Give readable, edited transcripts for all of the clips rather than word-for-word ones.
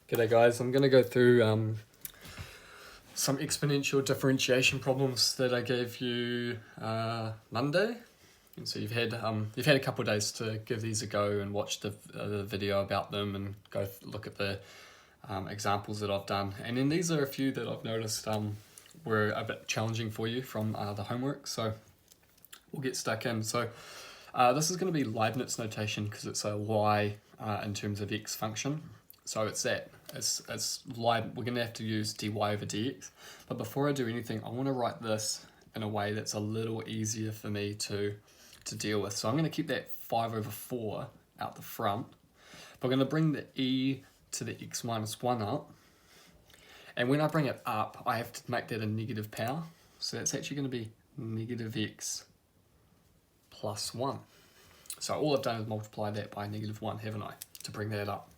G'day guys, I'm going to go through some exponential differentiation problems that I gave you Monday. And so you've had a couple of days to give these a go and watch the video about them and go look at the examples that I've done. And then these are a few that I've noticed were a bit challenging for you from the homework. So we'll get stuck in. So this is going to be Leibniz notation because it's a y in terms of x function. So it's we're going to have to use dy over dx. But before I do anything, I want to write this in a way that's a little easier for me to deal with. So I'm going to keep that 5 over 4 out the front. But I'm going to bring the e to the x minus 1 up. And when I bring it up, I have to make that a negative power. So that's actually going to be negative x plus 1. So all I've done is multiply that by negative 1, haven't I, to bring that up.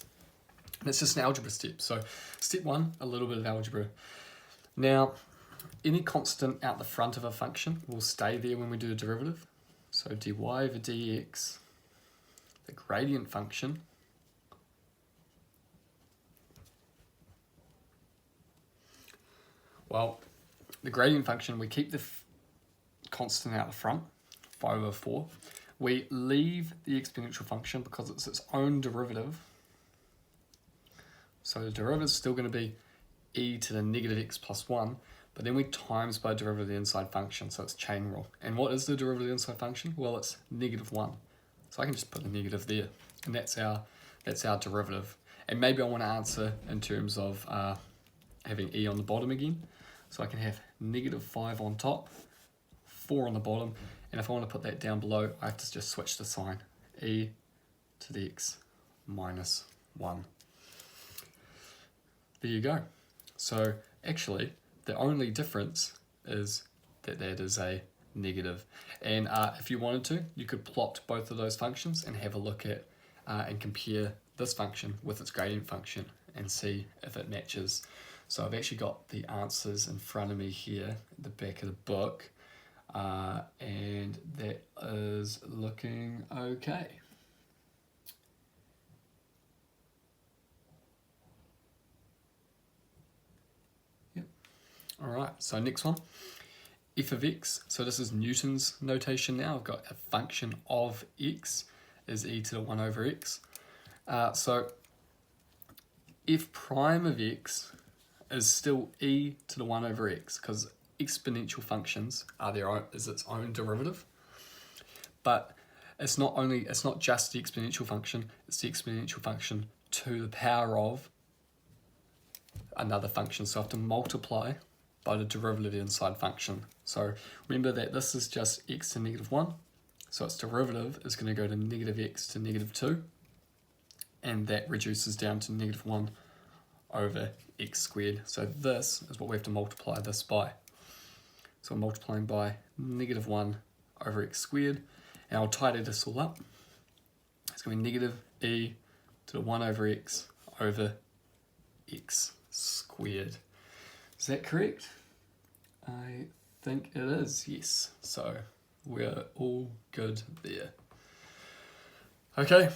And it's just an algebra step. So step 1, a little bit of algebra. Now, any constant out the front of a function will stay there when we do a derivative. So dy over dx, the gradient function, well, the gradient function, we keep the constant out the front, 5 over 4. We leave the exponential function because it's its own derivative. So the derivative is still going to be e to the negative x plus 1, but then we times by derivative of the inside function, so it's chain rule. And what is the derivative of the inside function? Well, it's negative 1. So I can just put a negative there, and that's our derivative. And maybe I want to answer in terms of having e on the bottom again. So I can have negative 5 on top, 4 on the bottom, and if I want to put that down below, I have to just switch the sign, e to the x minus 1. There you go. So actually, the only difference is that is a negative. And if you wanted to, you could plot both of those functions and have a look at and compare this function with its gradient function and see if it matches. So I've actually got the answers in front of me here at the back of the book, and that is looking okay. All right, so next one, f of x. So this is Newton's notation now. I've got a function of x is e to the 1 over x. So f prime of x is still e to the 1 over x because exponential functions is its own derivative. But it's not just the exponential function, it's the exponential function to the power of another function. So I have to multiply by the derivative of the inside function. So remember that this is just x to negative 1. So its derivative is going to go to negative x to negative 2. And that reduces down to negative 1 over x squared. So this is what we have to multiply this by. So I'm multiplying by negative 1 over x squared. And I'll tidy this all up. It's going to be negative e to the 1 over x squared. Is that correct? I think it is, yes. So we're all good there. Okay,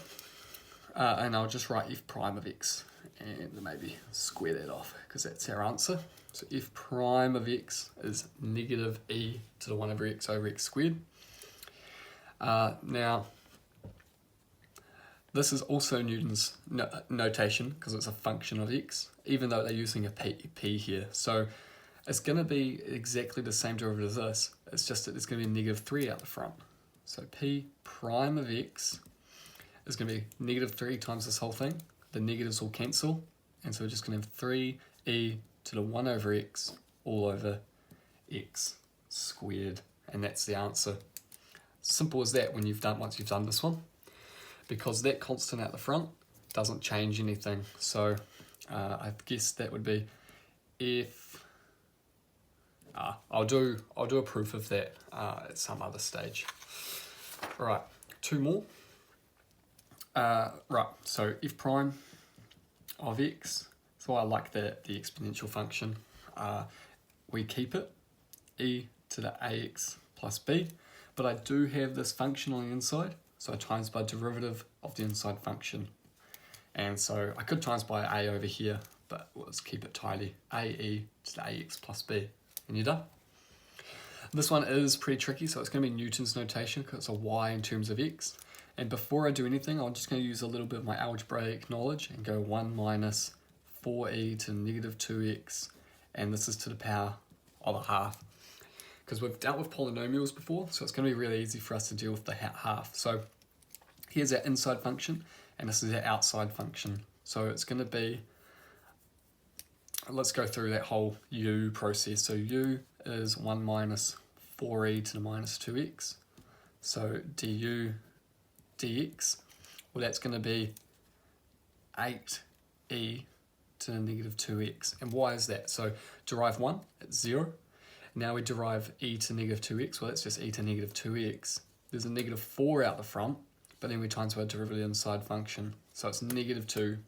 and I'll just write f prime of x and maybe square that off because that's our answer. So f prime of x is negative e to the 1 over x squared. Now, this is also Newton's notation because it's a function of x, even though they're using a p here. So it's going to be exactly the same derivative as this. It's just that there's going to be a negative 3 out the front. So p prime of x is going to be negative 3 times this whole thing. The negatives will cancel. And so we're just going to have 3e to the 1 over x all over x squared. And that's the answer. Simple as that once you've done this one. Because that constant at the front doesn't change anything. So I guess that would be if I'll do a proof of that at some other stage. All right, 2 more. Right, so f prime of x. So I like the exponential function. We keep it e to the ax plus b, but I do have this function on the inside. So I times by derivative of the inside function. And so I could times by a over here, but let's keep it tidy. ae to the ax plus b. And you're done. This one is pretty tricky, so it's going to be Newton's notation because it's a y in terms of x. And before I do anything, I'm just going to use a little bit of my algebraic knowledge and go 1 minus 4e to negative 2x, and this is to the power of a half. Because we've dealt with polynomials before, so it's going to be really easy for us to deal with the half. So here's our inside function, and this is our outside function. So it's going to be, let's go through that whole u process. So u is 1 minus 4e to the minus 2x. So du dx, well that's going to be 8e to the negative 2x. And why is that? So derive 1, it's 0. Now we derive e to negative 2x, well that's just e to negative 2x. There's a negative 4 out the front, but then we times by derivative inside function. So it's negative 2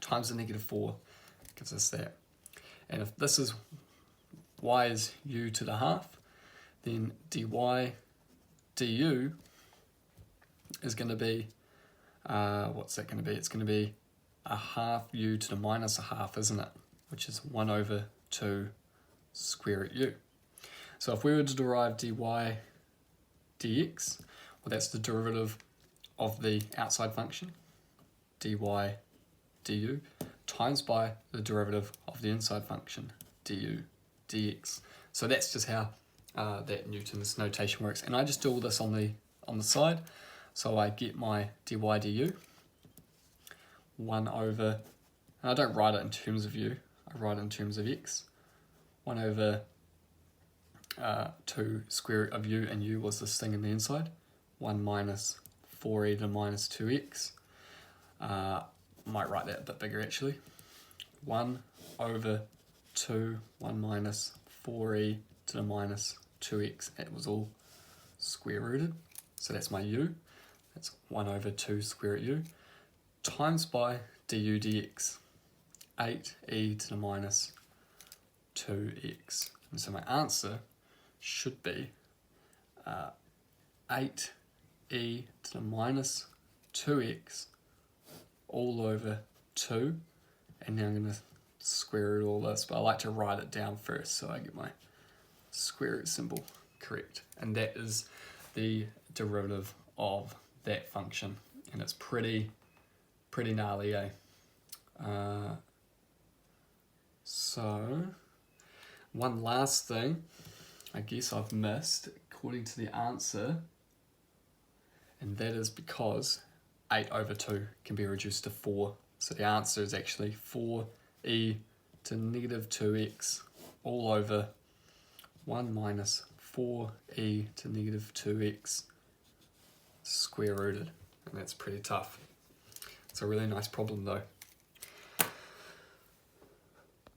times the negative 4 gives us that. And if this is y is u to the half, then dy du is going to be, what's that going to be? It's going to be a half u to the minus a half, isn't it? Which is 1 over 2 square root u. So if we were to derive dy dx, well that's the derivative of the outside function, dy du, times by the derivative of the inside function, du dx. So that's just how that Newton's notation works. And I just do all this on the side. So I get my dy du, 1 over, and I don't write it in terms of u, I write it in terms of x, 1 over 2 square root of u, and u was this thing in the inside, 1 minus 4e to the minus 2x, might write that a bit bigger actually, 1 over 2, 1 minus 4e to the minus 2x, it was all square rooted, so that's my u, that's 1 over 2 square root u, times by du dx, 8e to the minus 2x. And so my answer should be 8e to the minus 2x all over 2. And now I'm going to square root all this, but I like to write it down first so I get my square root symbol correct. And that is the derivative of that function. And it's pretty gnarly, eh? So, one last thing I guess I've missed according to the answer, and that is because 8 over 2 can be reduced to 4. So the answer is actually 4e to negative 2x all over 1 minus 4e to negative 2x square rooted. And that's pretty tough. It's a really nice problem though.